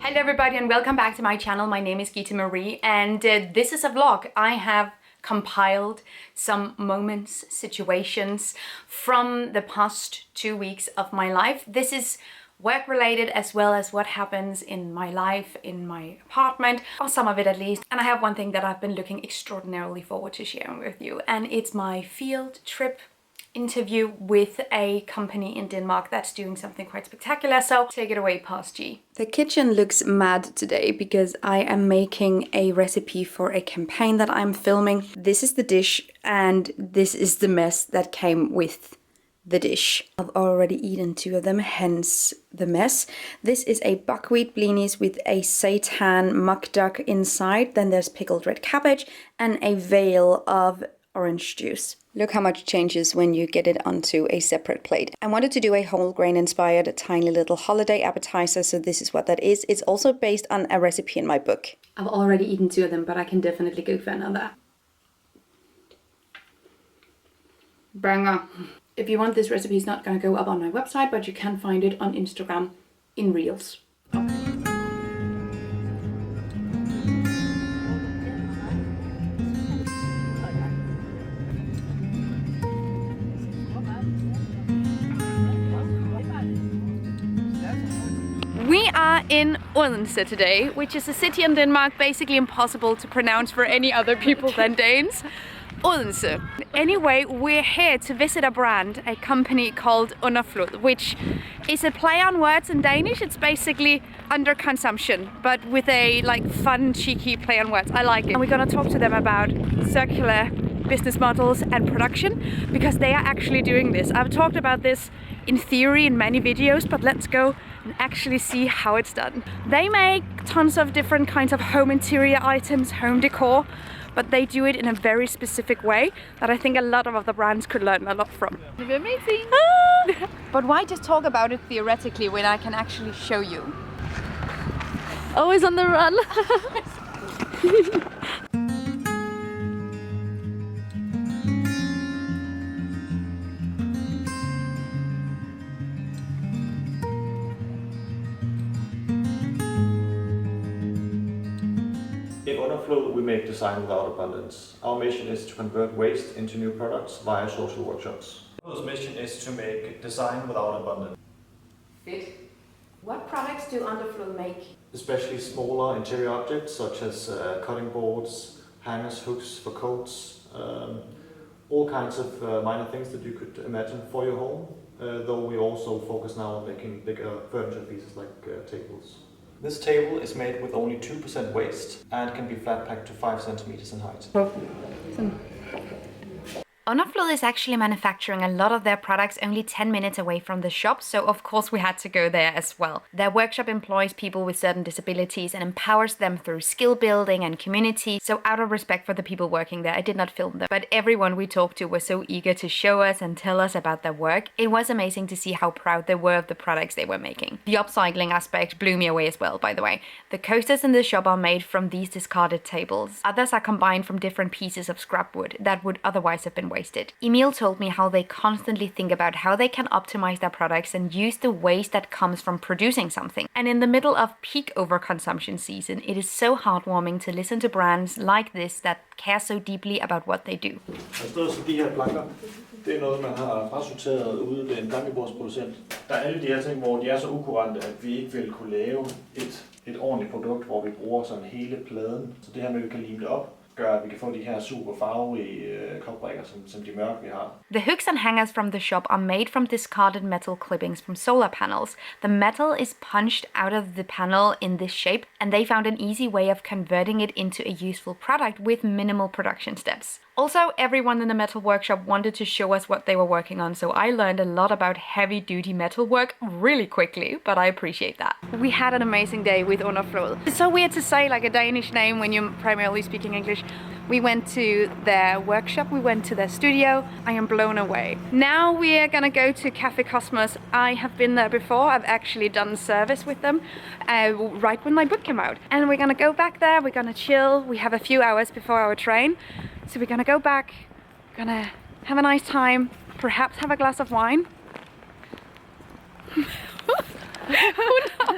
Hello everybody and welcome back to my channel. My name is Gita Marie and this is a vlog. I have compiled some moments, situations from the past 2 weeks of my life. This is work related as well as what happens in my life, in my apartment, or some of it at least. And I have one thing that I've been looking extraordinarily forward to sharing with you, and it's my field trip interview with a company in Denmark that's doing something quite spectacular. So take it away, Past G. The kitchen looks mad today because I am making a recipe for a campaign that I'm filming. This is the dish and this is the mess that came with the dish. I've already eaten 2 of them, hence the mess. This is a buckwheat blinis with a seitan muck duck inside. Then there's pickled red cabbage and a veil of orange juice. Look how much changes when you get it onto a separate plate. I wanted to do a whole grain inspired tiny little holiday appetizer, so this is what that is. It's also based on a recipe in my book. I've already eaten 2 of them, but I can definitely go for another. Banger. If you want, this recipe is not going to go up on my website, but you can find it on Instagram in Reels. We are in Odense today, which is a city in Denmark basically impossible to pronounce for any other people than Danes. Odense. Anyway, we're here to visit a brand, a company called Onflow, which is a play on words in Danish. It's basically under consumption, but with a fun, cheeky play on words. I like it. And we're gonna talk to them about circular business models and production, because they are actually doing this. I've talked about this in theory in many videos, but let's go and actually see how it's done. They make tons of different kinds of home interior items, home decor, but they do it in a very specific way that I think a lot of other brands could learn a lot from. It'll be amazing! But why just talk about it theoretically when I can actually show you? Always on the run! In Onflow, we make design without abundance. Our mission is to convert waste into new products via social workshops. Onflow's mission is to make design without abundance. Fit. What products do Onflow make? Especially smaller interior objects such as cutting boards, hangers, hooks for coats, all kinds of minor things that you could imagine for your home, though we also focus now on making bigger furniture pieces like tables. This table is made with only 2% waste and can be flat packed to 5 centimeters in height. Onflow is actually manufacturing a lot of their products only 10 minutes away from the shop, so of course we had to go there as well. Their workshop employs people with certain disabilities and empowers them through skill building and community, so out of respect for the people working there, I did not film them. But everyone we talked to was so eager to show us and tell us about their work. It was amazing to see how proud they were of the products they were making. The upcycling aspect blew me away as well, by the way. The coasters in the shop are made from these discarded tables. Others are combined from different pieces of scrap wood that would otherwise have been wasted. Emil told me how they constantly think about how they can optimize their products and use the waste that comes from producing something. And in the middle of peak overconsumption season, it is so heartwarming to listen to brands like this that care so deeply about what they do. De her planker, det noget man har frasorteret ude ved en plankebordsproducent. Der alle de her ting, hvor de så ukurante, at vi ikke vil kunne lave et ordentligt produkt, hvor vi bruger sådan hele pladen. Så det her med, at vi kan lime det op, gør, at vi kan få de her super farverige kopbrikker, som de mørke vi har. The hooks and hangers from the shop are made from discarded metal clippings from solar panels. The metal is punched out of the panel in this shape, and they found an easy way of converting it into a useful product with minimal production steps. Also, everyone in the metal workshop wanted to show us what they were working on, so I learned a lot about heavy-duty metal work really quickly, but I appreciate that. We had an amazing day with Onflow. It's so weird to say a Danish name when you're primarily speaking English. We went to their workshop, we went to their studio. I am blown away. Now we are gonna go to Cafe Cosmos. I have been there before. I've actually done service with them right when my book came out. And we're gonna go back there, we're gonna chill. We have a few hours before our train. So we're gonna go back, gonna have a nice time, perhaps have a glass of wine. Who knows?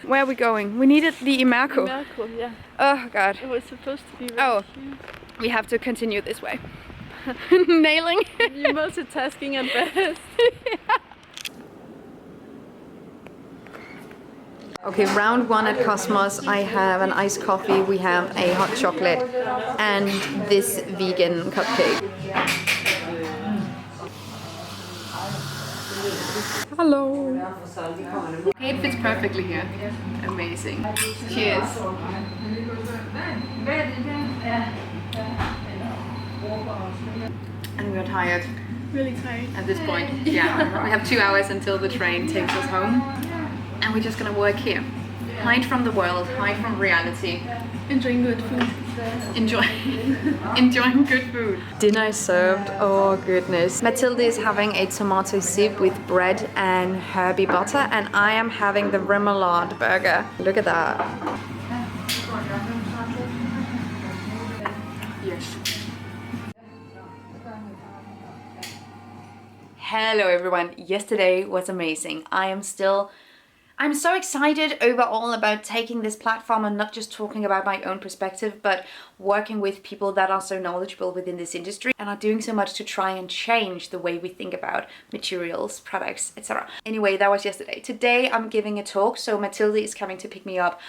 Where are we going? We needed the Imerco. Miracle, yeah. Oh god. It was supposed to be right Oh. here. We have to continue this way. Nailing. You're multitasking at best. Okay, round one at Cosmos. I have an iced coffee, we have a hot chocolate, and this vegan cupcake. Hello. Okay, it fits perfectly here. Amazing. Cheers. And we're tired Really tired. at this point. Yeah, we have 2 hours until the train takes us home. And we're just gonna work here. Hide from the world, hide from reality. Enjoying good food. Enjoying good food. Dinner is served. Oh goodness. Matilde is having a tomato soup with bread and herby butter, and I am having the remoulade burger. Look at that. Yes. Hello everyone. Yesterday was amazing. I'm so excited overall about taking this platform and not just talking about my own perspective, but working with people that are so knowledgeable within this industry and are doing so much to try and change the way we think about materials, products, etc. Anyway, that was yesterday. Today I'm giving a talk, so Matilde is coming to pick me up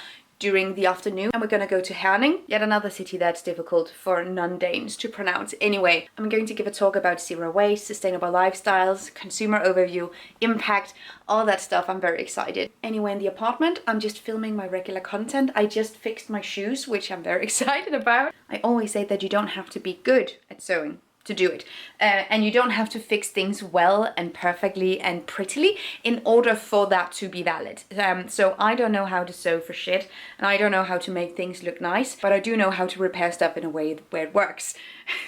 during the afternoon, and we're gonna go to Herning, yet another city that's difficult for non-Danes to pronounce. Anyway, I'm going to give a talk about zero waste, sustainable lifestyles, consumer overview, impact, all that stuff. I'm very excited. Anyway, in the apartment, I'm just filming my regular content. I just fixed my shoes, which I'm very excited about. I always say that you don't have to be good at sewing to do it, and you don't have to fix things well and perfectly and prettily in order for that to be valid. So I don't know how to sew for shit, and I don't know how to make things look nice, but I do know how to repair stuff in a way where it works.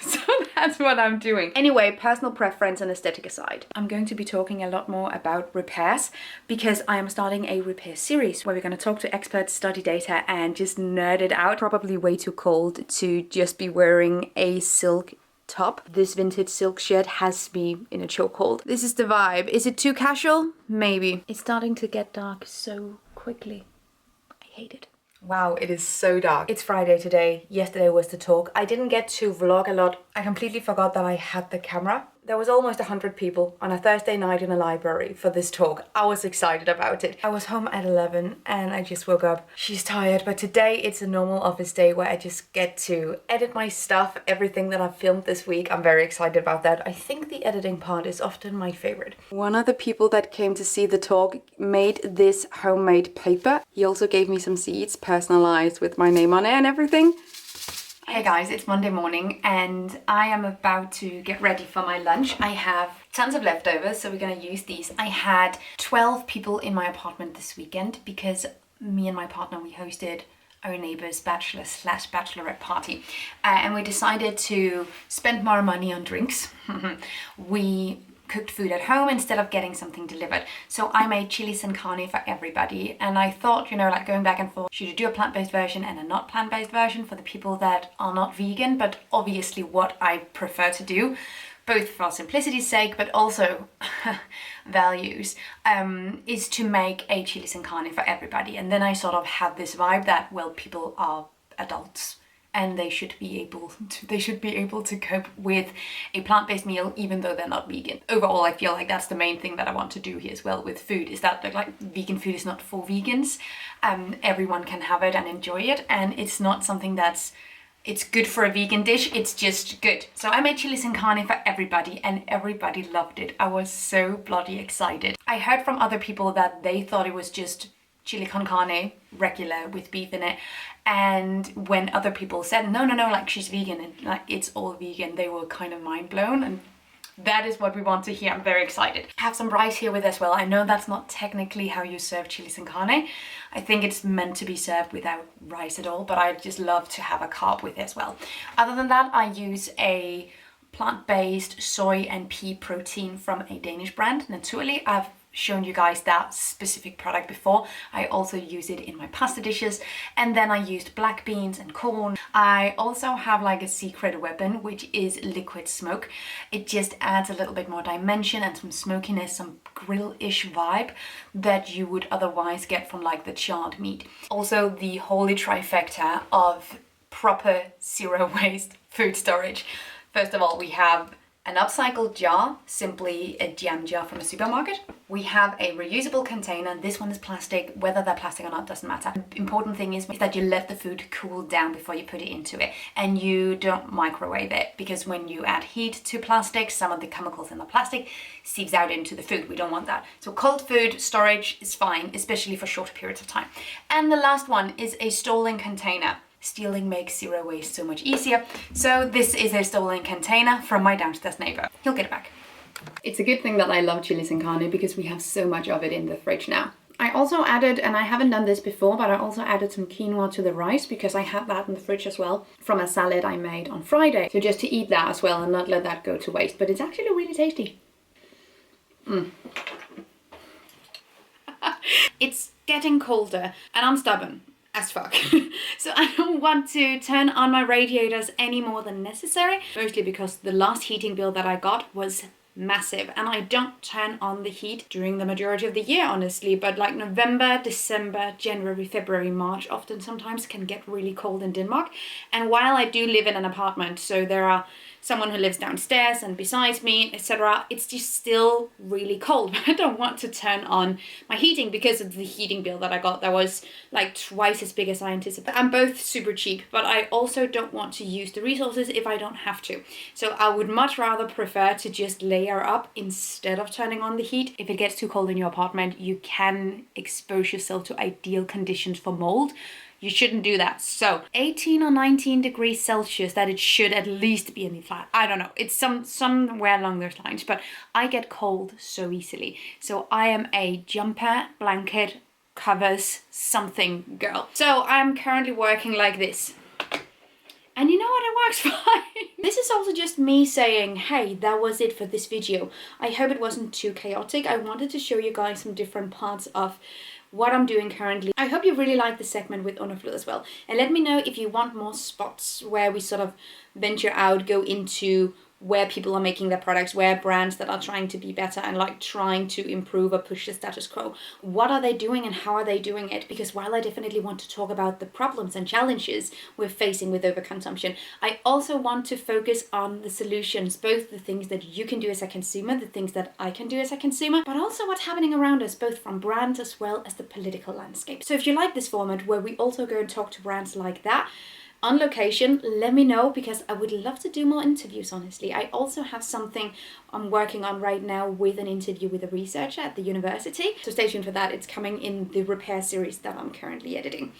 So that's what I'm doing. Anyway, personal preference and aesthetic aside, I'm going to be talking a lot more about repairs because I am starting a repair series where we're going to talk to experts, study data, and just nerd it out. Probably way too cold to just be wearing a silk top. This vintage silk shirt has me in a chokehold. This is the vibe. Is it too casual? Maybe. It's starting to get dark so quickly. I hate it. Wow, it is so dark. It's Friday today. Yesterday was the talk. I didn't get to vlog a lot. I completely forgot that I had the camera. There was almost 100 people on a Thursday night in a library for this talk. I was excited about it. I was home at 11 and I just woke up. She's tired, but today it's a normal office day where I just get to edit my stuff, everything that I've filmed this week. I'm very excited about that. I think the editing part is often my favorite. One of the people that came to see the talk made this homemade paper. He also gave me some seeds, personalized with my name on it and everything. Hey guys, it's Monday morning and I am about to get ready for my lunch. I have tons of leftovers, so we're gonna use these. I had 12 people in my apartment this weekend because me and my partner, we hosted our neighbor's bachelor/bachelorette party. And we decided to spend more money on drinks. We cooked food at home instead of getting something delivered. So I made chilis and carne for everybody, and I thought, you know, like going back and forth, should you do a plant-based version and a not plant-based version for the people that are not vegan? But obviously what I prefer to do, both for simplicity's sake but also values, is to make a chilis and carne for everybody. And then I sort of have this vibe that, well, people are adults and they should be able to cope with a plant-based meal even though they're not vegan. Overall, I feel like that's the main thing that I want to do here as well with food, is that like vegan food is not for vegans. Everyone can have it and enjoy it, and it's not something it's good for a vegan dish, it's just good. So I made chilis and carne for everybody and everybody loved it. I was so bloody excited. I heard from other people that they thought it was just chili con carne, regular with beef in it. And when other people said, no, like she's vegan and like it's all vegan, they were kind of mind blown, and that is what we want to hear. I'm very excited. I have some rice here with as well. I know that's not technically how you serve chilis and carne. I think it's meant to be served without rice at all, but I just love to have a carb with it as well. Other than that, I use a plant-based soy and pea protein from a Danish brand, Naturally. I've shown you guys that specific product before. I also use it in my pasta dishes, and then I used black beans and corn. I also have like a secret weapon, which is liquid smoke. It just adds a little bit more dimension and some smokiness, some grill-ish vibe that you would otherwise get from like the charred meat. Also the holy trifecta of proper zero waste food storage. First of all, we have an upcycled jar, simply a jam jar from a supermarket. We have a reusable container. This one is plastic. Whether they're plastic or not doesn't matter. The important thing is that you let the food cool down before you put it into it, and you don't microwave it, because when you add heat to plastic, some of the chemicals in the plastic seeps out into the food. We don't want that. So cold food storage is fine, especially for shorter periods of time. And the last one is a stolen container. Stealing makes zero waste so much easier. So this is a stolen container from my downstairs neighbor. He'll get it back. It's a good thing that I love chili sin carne, because we have so much of it in the fridge now. I also added, and I haven't done this before, but I also added some quinoa to the rice, because I had that in the fridge as well from a salad I made on Friday. So just to eat that as well and not let that go to waste. But it's actually really tasty. It's getting colder and I'm stubborn as fuck. So I don't want to turn on my radiators any more than necessary, mostly because the last heating bill that I got was massive, and I don't turn on the heat during the majority of the year, honestly, but like November, December, January, February, March often sometimes can get really cold in Denmark. And while I do live in an apartment, so there are someone who lives downstairs and besides me, etc., it's just still really cold. I don't want to turn on my heating because of the heating bill that I got that was like twice as big as I anticipated. I'm both super cheap, but I also don't want to use the resources if I don't have to. So I would much rather prefer to just layer up instead of turning on the heat. If it gets too cold in your apartment, you can expose yourself to ideal conditions for mold. You shouldn't do that. So 18 or 19 degrees Celsius, that it should at least be in the flat. I don't know. It's somewhere along those lines, but I get cold so easily. So I am a jumper, blanket, covers, something girl. So I'm currently working like this. And you know what? It works fine. This is also just me saying, hey, that was it for this video. I hope it wasn't too chaotic. I wanted to show you guys some different parts of what I'm doing currently. I hope you really like the segment with Onflow as well. And let me know if you want more spots where we sort of venture out, go into where people are making their products, where brands that are trying to be better and like trying to improve or push the status quo. What are they doing and how are they doing it? Because while I definitely want to talk about the problems and challenges we're facing with overconsumption, I also want to focus on the solutions, both the things that you can do as a consumer, the things that I can do as a consumer, but also what's happening around us, both from brands as well as the political landscape. So if you like this format where we also go and talk to brands like that, on location, let me know, because I would love to do more interviews, honestly. I also have something I'm working on right now with an interview with a researcher at the university. So stay tuned for that. It's coming in the repair series that I'm currently editing.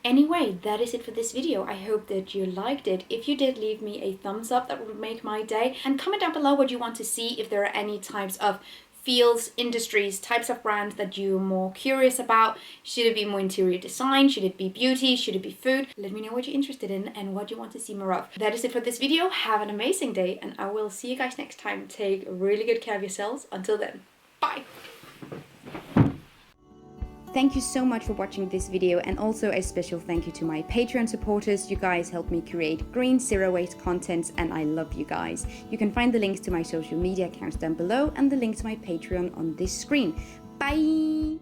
Anyway, that is it for this video. I hope that you liked it. If you did, leave me a thumbs up. That would make my day. And comment down below what you want to see, if there are any types of fields, industries, types of brands that you're more curious about. Should it be more interior design? Should it be beauty? Should it be food? Let me know what you're interested in and what you want to see more of. That is it for this video. Have an amazing day, and I will see you guys next time. Take really good care of yourselves. Until then, bye! Thank you so much for watching this video, and also a special thank you to my Patreon supporters. You guys help me create green, zero waste content, and I love you guys. You can find the links to my social media accounts down below and the link to my Patreon on this screen. Bye!